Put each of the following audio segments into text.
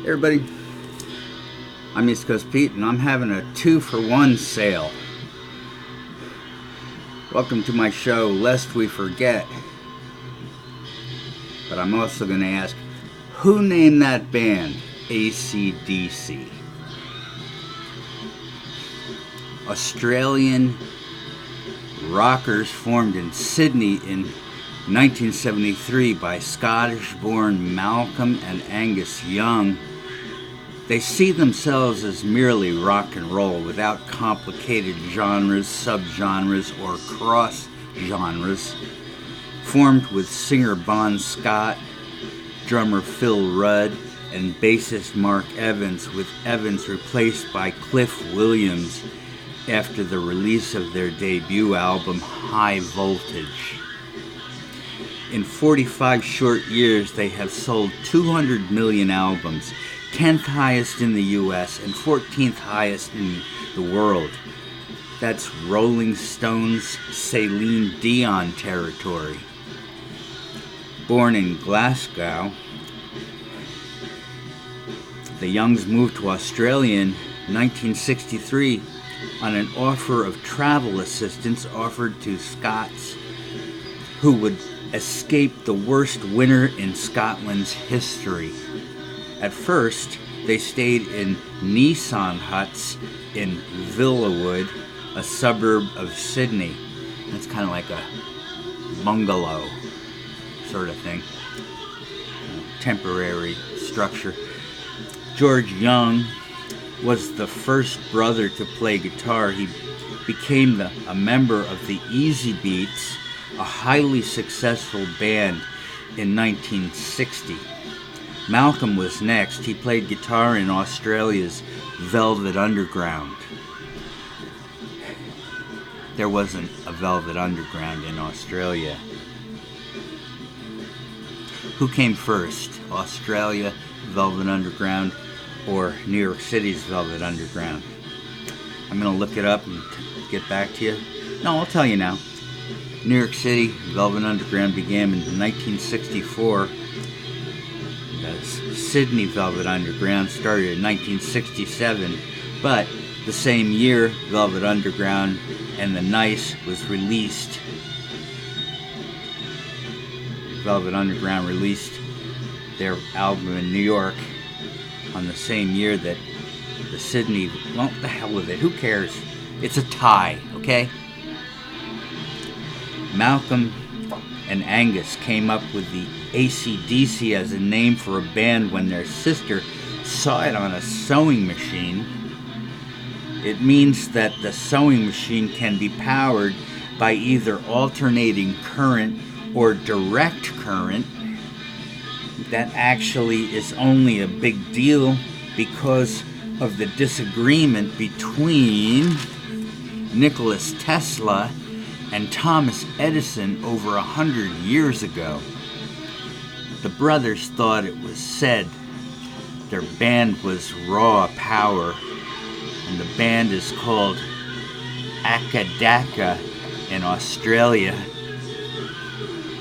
Hey everybody, I'm East Coast Pete and I'm having a 2-for-1 sale. Welcome to my show, Lest We Forget. But I'm also going to ask, who named that band AC/DC? Australian rockers formed in Sydney in 1973 by Scottish-born Malcolm and Angus Young. They see themselves as merely rock and roll without complicated genres, subgenres, or cross-genres. Formed with singer Bon Scott, drummer Phil Rudd, and bassist Mark Evans, with Evans replaced by Cliff Williams after the release of their debut album, High Voltage. In 45 short years, they have sold 200 million albums, 10th highest in the US and 14th highest in the world. That's Rolling Stones' Celine Dion territory. Born in Glasgow, the Youngs moved to Australia in 1963 on an offer of travel assistance offered to Scots who would escape the worst winter in Scotland's history. At first, they stayed in Nissan huts in Villawood, a suburb of Sydney. That's kind of like a bungalow sort of thing, temporary structure. George Young was the first brother to play guitar. He became a member of the Easy Beats, a highly successful band, in 1960. Malcolm was next. He played guitar in Australia's Velvet Underground. There wasn't a Velvet Underground in Australia. Who came first? Australia, Velvet Underground, or New York City's Velvet Underground? I'm going to look it up and get back to you. No, I'll tell you now. New York City Velvet Underground began in 1964. Sydney Velvet Underground started in 1967, but the same year Velvet Underground and the Nice was released. Velvet Underground released their album in New York on the same year that the Sydney, well, the hell with it, who cares? It's a tie, okay? Malcolm and Angus came up with the AC/DC as a name for a band when their sister saw it on a sewing machine. It means that the sewing machine can be powered by either alternating current or direct current. That actually is only a big deal because of the disagreement between Nikola Tesla and Thomas Edison over 100 years ago. The brothers thought it was said their band was Raw Power, and the band is called Akadaka in Australia.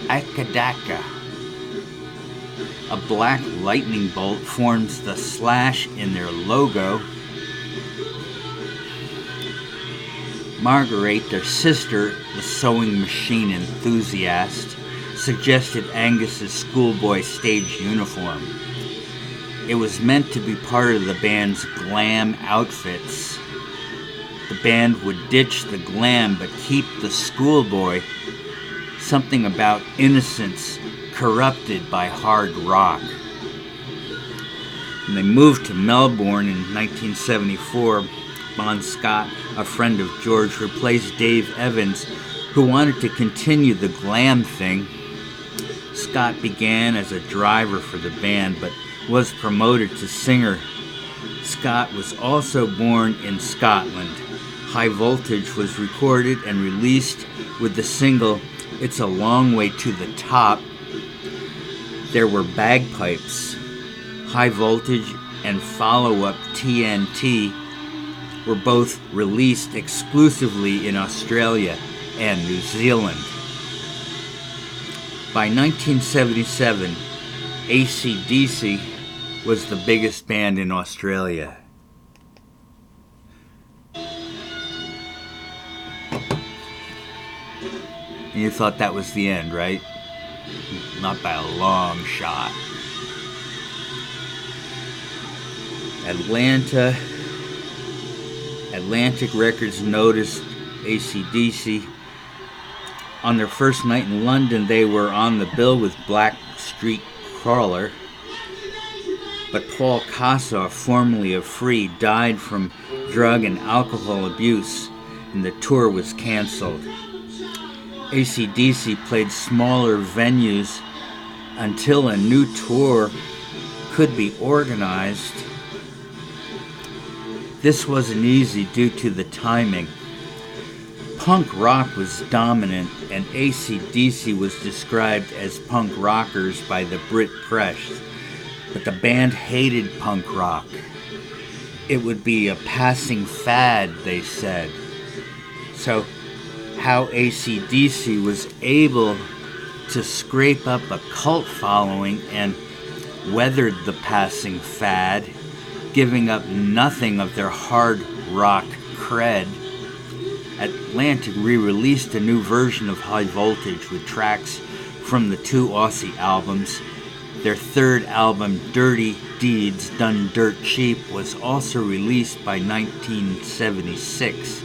Akadaka. A black lightning bolt forms the slash in their logo. Margaret, their sister, the sewing machine enthusiast, suggested Angus's schoolboy stage uniform. It was meant to be part of the band's glam outfits. The band would ditch the glam but keep the schoolboy, something about innocence corrupted by hard rock. When they moved to Melbourne in 1974, Bon Scott, a friend of George, replaced Dave Evans, who wanted to continue the glam thing. Scott began as a driver for the band, but was promoted to singer. Scott was also born in Scotland. High Voltage was recorded and released with the single It's a Long Way to the Top. There were bagpipes. High Voltage and follow-up TNT were both released exclusively in Australia and New Zealand. By 1977, AC/DC was the biggest band in Australia. And you thought that was the end, right? Not by a long shot. Atlantic Records noticed AC/DC. On their first night in London, they were on the bill with Black Street Crawler. But Paul Kossoff, formerly of Free, died from drug and alcohol abuse, and the tour was canceled. AC/DC played smaller venues until a new tour could be organized. This wasn't easy due to the timing. Punk rock was dominant, and AC/DC was described as punk rockers by the Brit press. But the band hated punk rock. It would be a passing fad, they said. So how AC/DC was able to scrape up a cult following and weathered the passing fad, giving up nothing of their hard rock cred, Atlantic re-released a new version of High Voltage with tracks from the two Aussie albums. Their third album, Dirty Deeds Done Dirt Cheap, was also released by 1976,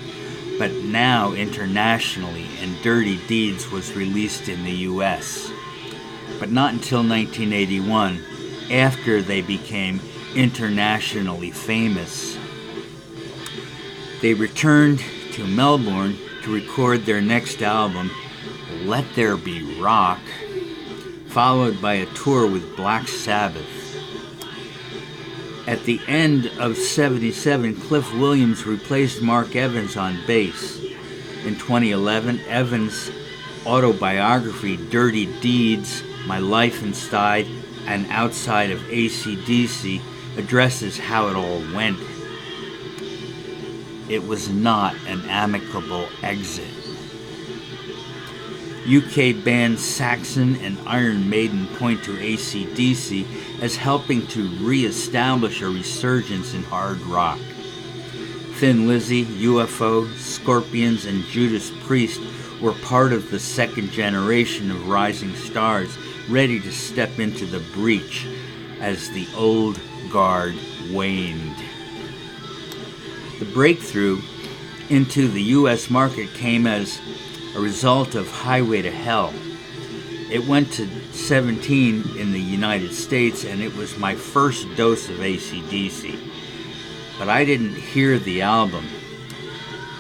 but now internationally, and Dirty Deeds was released in the US. But not until 1981, after they became internationally famous. They returned to Melbourne to record their next album, Let There Be Rock, followed by a tour with Black Sabbath. At the end of '77, Cliff Williams replaced Mark Evans on bass. In 2011, Evans' autobiography, Dirty Deeds, My Life Inside and Outside of AC/DC, addresses how it all went. It was not an amicable exit. UK band Saxon and Iron Maiden point to AC/DC as helping to re-establish a resurgence in hard rock. Thin Lizzy, UFO, Scorpions, and Judas Priest were part of the second generation of rising stars ready to step into the breach as the old guard waned. The breakthrough into the U.S. market came as a result of Highway to Hell. It went to 17 in the United States, and it was my first dose of AC/DC. But I didn't hear the album.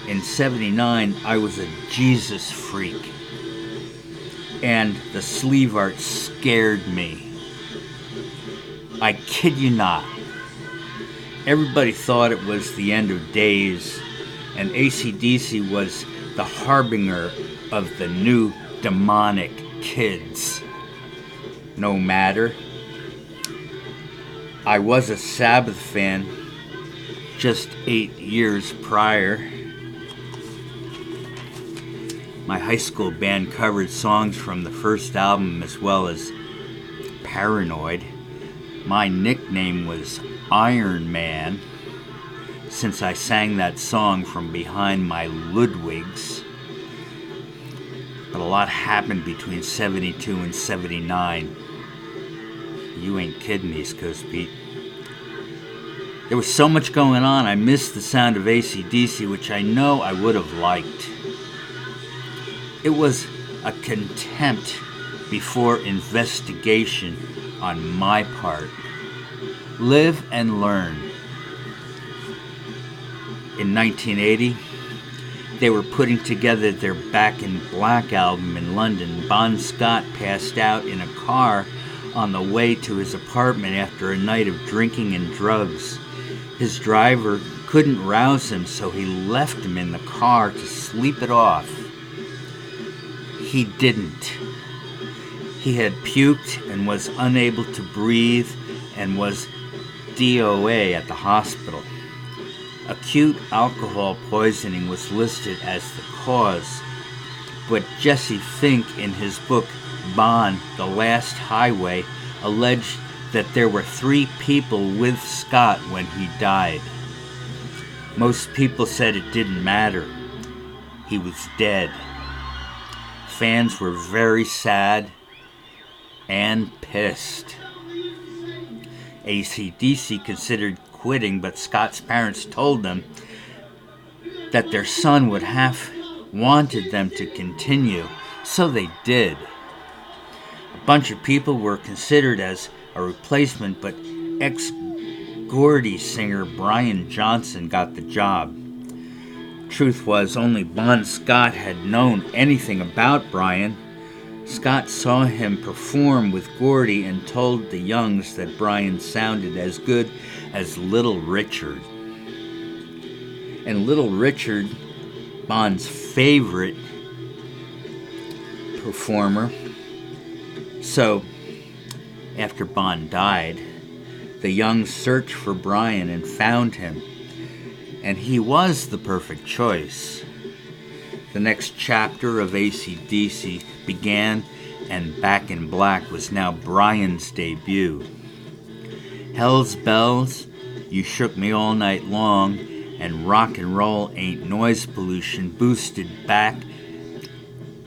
In '79, I was a Jesus freak, and the sleeve art scared me. I kid you not. Everybody thought it was the end of days, and AC/DC was the harbinger of the new demonic kids. No matter. I was a Sabbath fan just 8 years prior. My high school band covered songs from the first album as well as Paranoid. My nickname was Iron Man, since I sang that song from behind my Ludwigs. But a lot happened between '72 and '79. You ain't kidding, East Coast Pete. There was so much going on, I missed the sound of AC/DC, which I know I would have liked. It was a contempt before investigation on my part. Live and learn. In 1980, they were putting together their Back in Black album in London. Bon Scott passed out in a car on the way to his apartment after a night of drinking and drugs. His driver couldn't rouse him, so he left him in the car to sleep it off. He didn't. He had puked and was unable to breathe and was DOA at the hospital. Acute alcohol poisoning was listed as the cause, but Jesse Fink in his book Bon, The Last Highway alleged that there were 3 people with Scott when he died. Most people said it didn't matter. He was dead. Fans were very sad and pissed. AC/DC considered quitting, but Scott's parents told them that their son would have wanted them to continue, so they did. A bunch of people were considered as a replacement, but ex-Gordy singer Brian Johnson got the job. Truth was, only Bon Scott had known anything about Brian. Scott saw him perform with Gordy and told the Youngs that Brian sounded as good as Little Richard. And Little Richard, Bon's favorite performer. So, after Bon died, the Youngs searched for Brian and found him. And he was the perfect choice. The next chapter of AC/DC began, and Back in Black was now Brian's debut. Hell's Bells, You Shook Me All Night Long, and Rock and Roll Ain't Noise Pollution boosted Back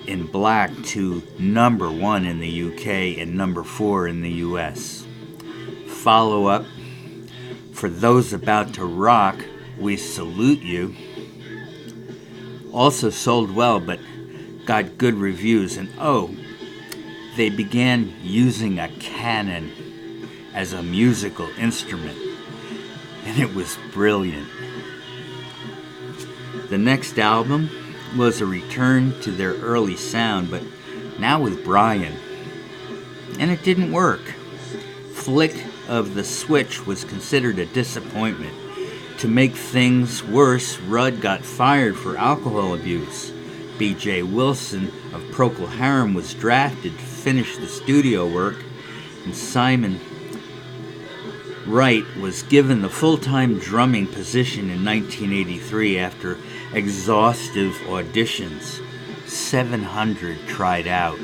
in Black to number 1 in the UK and number 4 in the US. Follow-up, For Those About to Rock, We Salute You, also sold well but got good reviews, and they began using a canon as a musical instrument, and it was brilliant. The next album was a return to their early sound, but now with Brian, and it didn't work. Flick of the Switch was considered a disappointment. To make things worse, Rudd got fired for alcohol abuse. B.J. Wilson of Procol Harum was drafted to finish the studio work, and Simon Wright was given the full-time drumming position in 1983 after exhaustive auditions. 700 tried out.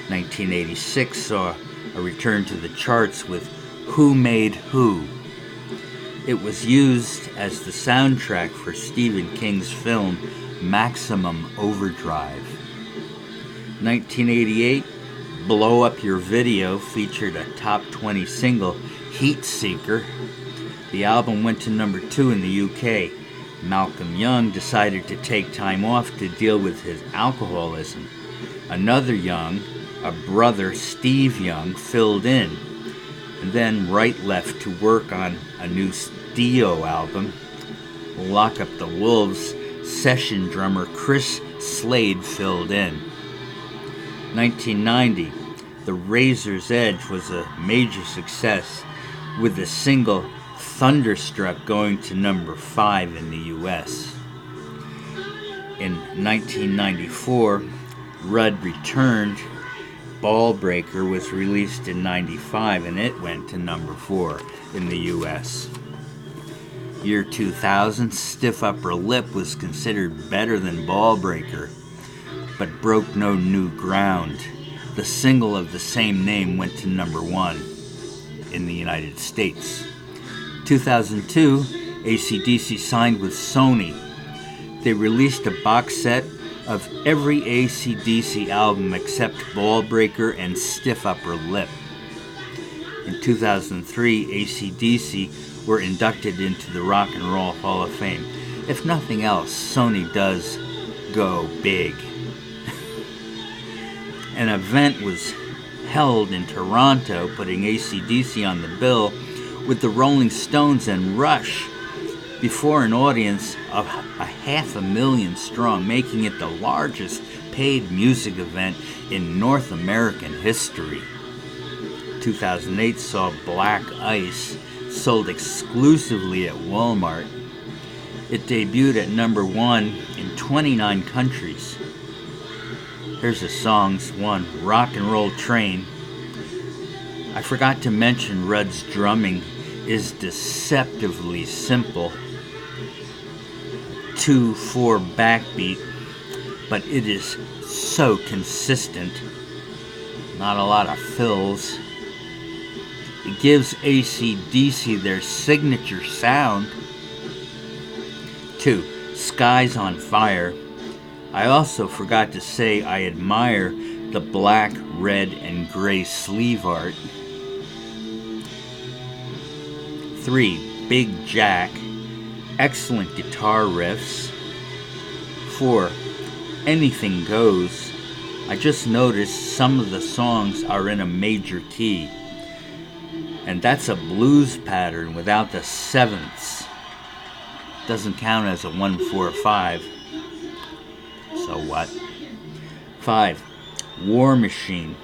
1986 saw a return to the charts with Who Made Who. It was used as the soundtrack for Stephen King's film Maximum Overdrive. 1988, Blow Up Your Video featured a top 20 single, Heat Seeker. The album went to number 2 in the UK. Malcolm Young decided to take time off to deal with his alcoholism. Another Young, a brother, Steve Young, filled in. And then Wright left to work on a new Dio album. Lock Up the Wolves session drummer Chris Slade filled in. 1990, The Razor's Edge was a major success, with the single Thunderstruck going to number 5 in the US. In 1994, Rudd returned. Ballbreaker was released in 95 and it went to number 4 in the US. Year 2000, Stiff Upper Lip was considered better than Ballbreaker, but broke no new ground. The single of the same name went to number 1 in the United States. 2002, AC/DC signed with Sony. They released a box set of every AC/DC album except Ballbreaker and Stiff Upper Lip. In 2003, AC/DC were inducted into the Rock and Roll Hall of Fame. If nothing else, Sony does go big. An event was held in Toronto, putting AC/DC on the bill with the Rolling Stones and Rush before an audience of 500,000 strong, making it the largest paid music event in North American history. 2008 saw Black Ice sold exclusively at Walmart. It debuted at number 1 in 29 countries. Here's the songs. 1, Rock and Roll Train. I forgot to mention Rudd's drumming is deceptively simple. 2/4 backbeat, but it is so consistent. Not a lot of fills. It gives AC/DC their signature sound. 2. Skies on Fire. I also forgot to say I admire the black, red, and gray sleeve art. 3. Big Jack. Excellent guitar riffs. 4. Anything Goes. I just noticed some of the songs are in a major key. And that's a blues pattern without the sevenths. Doesn't count as a 1-4-5. So what? 5. War Machine.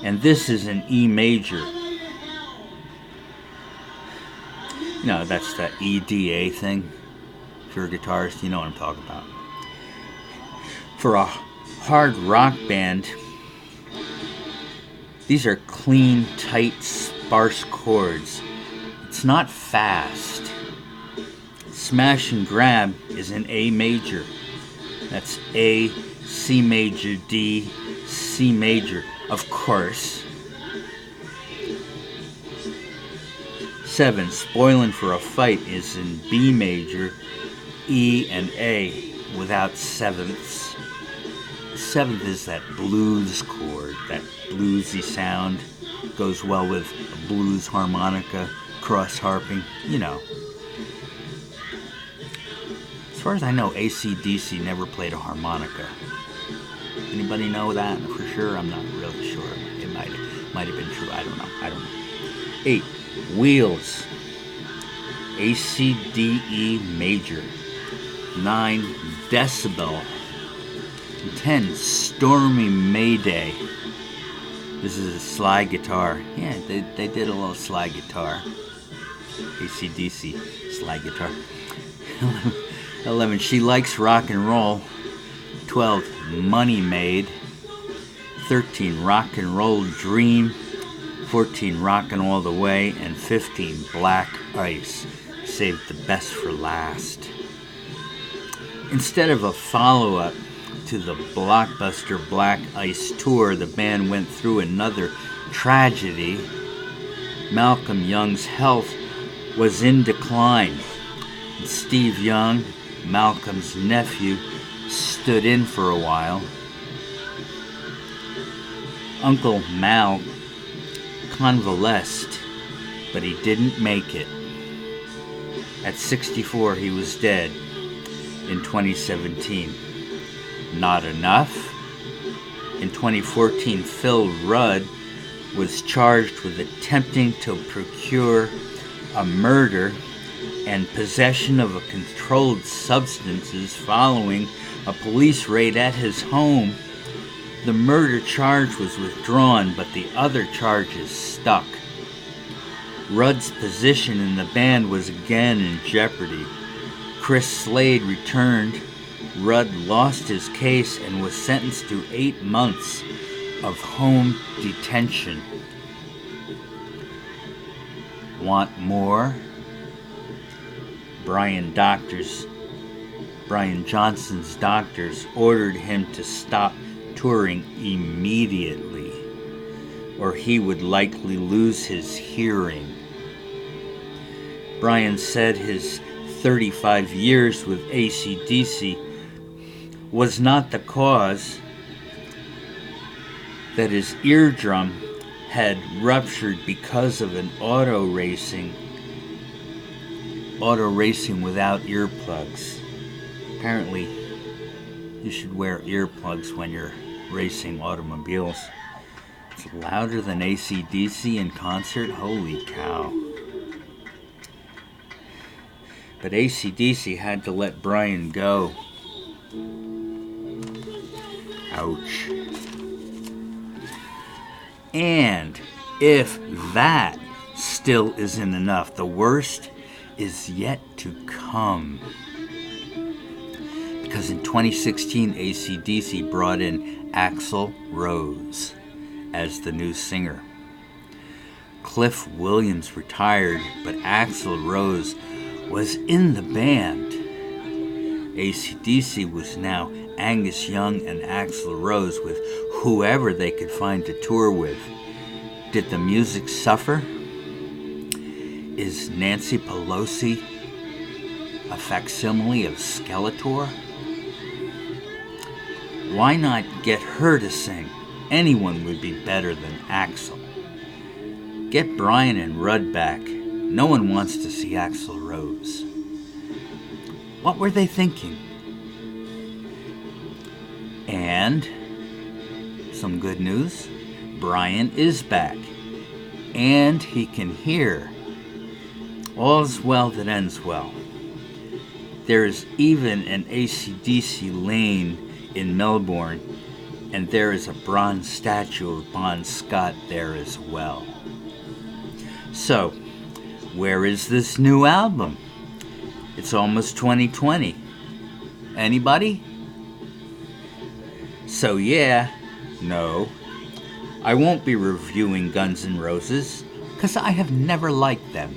And this is an E major. You know, that's the EDA thing. If you're a guitarist, you know what I'm talking about. For a hard rock band, these are clean, tight, sparse chords. It's not fast. Smash and Grab is in A major. That's A, C major, D, C major, of course. 7. Spoilin' for a Fight is in B major, E, and A without sevenths. Seventh is that blues chord, that bluesy sound. Goes well with a blues harmonica, cross harping, you know. As far as I know, AC/DC never played a harmonica. Anybody know that for sure? I'm not really sure. It might have been true. I don't know. 8. Wheels. AC/DE major. 9. Decibel. 10. Stormy Mayday. This is a slide guitar. Yeah, they did a little slide guitar. AC/DC slide guitar. 11. She Likes Rock and Roll. 12. Money Made. 13. Rock and Roll Dream. 14. Rockin' All the Way. And 15. Black Ice. Saved the best for last. Instead of a follow-up to the blockbuster Black Ice tour, the band went through another tragedy. Malcolm Young's health was in decline. Steve Young, Malcolm's nephew, stood in for a while. Uncle Mal convalesced, but he didn't make it. At 64, he was dead in 2017. Not enough. In 2014, Phil Rudd was charged with attempting to procure a murder and possession of a controlled substances following a police raid at his home. The murder charge was withdrawn, but the other charges stuck. Rudd's position in the band was again in jeopardy. Chris Slade returned. Rudd lost his case and was sentenced to 8 months of home detention. Want more? Brian Johnson's doctors ordered him to stop touring immediately, or he would likely lose his hearing. Brian said his 35 years with AC/DC was not the cause, that his eardrum had ruptured because of an auto racing without earplugs. Apparently, you should wear earplugs when you're racing automobiles. It's louder than AC/DC in concert. Holy cow. But AC/DC had to let Brian go. Ouch. And if that still isn't enough, the worst is yet to come. Because in 2016, AC/DC brought in Axl Rose as the new singer. Cliff Williams retired, but Axl Rose was in the band. AC/DC was now Angus Young and Axl Rose with whoever they could find to tour with. Did the music suffer? Is Nancy Pelosi a facsimile of Skeletor? Why not get her to sing? Anyone would be better than Axl. Get Brian and Rudd back. No one wants to see Axl Rose. What were they thinking? And some good news. Brian is back. And he can hear. All's well that ends well. There is even an AC/DC lane in Melbourne, and there is a bronze statue of Bon Scott there as well. So, where is this new album? It's almost 2020. Anybody? So yeah, no, I won't be reviewing Guns N' Roses, because I have never liked them.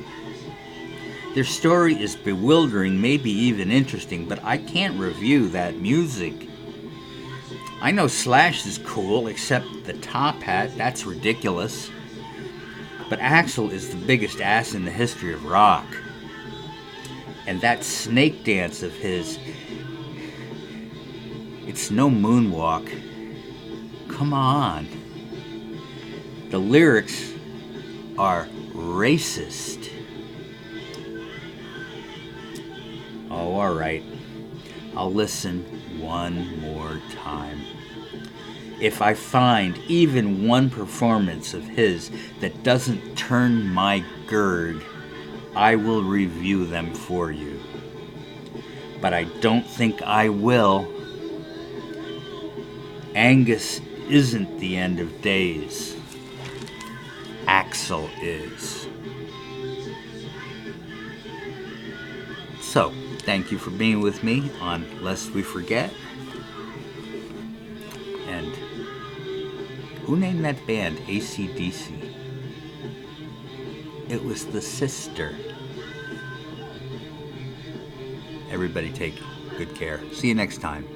Their story is bewildering, maybe even interesting, but I can't review that music. I know Slash is cool, except the top hat, that's ridiculous. But Axl is the biggest ass in the history of rock. And that snake dance of his, it's no moonwalk. Come on. The lyrics are racist. Oh, all right. I'll listen one more time. If I find even one performance of his that doesn't turn my gird, I will review them for you. But I don't think I will. Angus isn't the end of days. Axl is. So, thank you for being with me on Lest We Forget. And who named that band AC/DC? It was the sister. Everybody take good care. See you next time.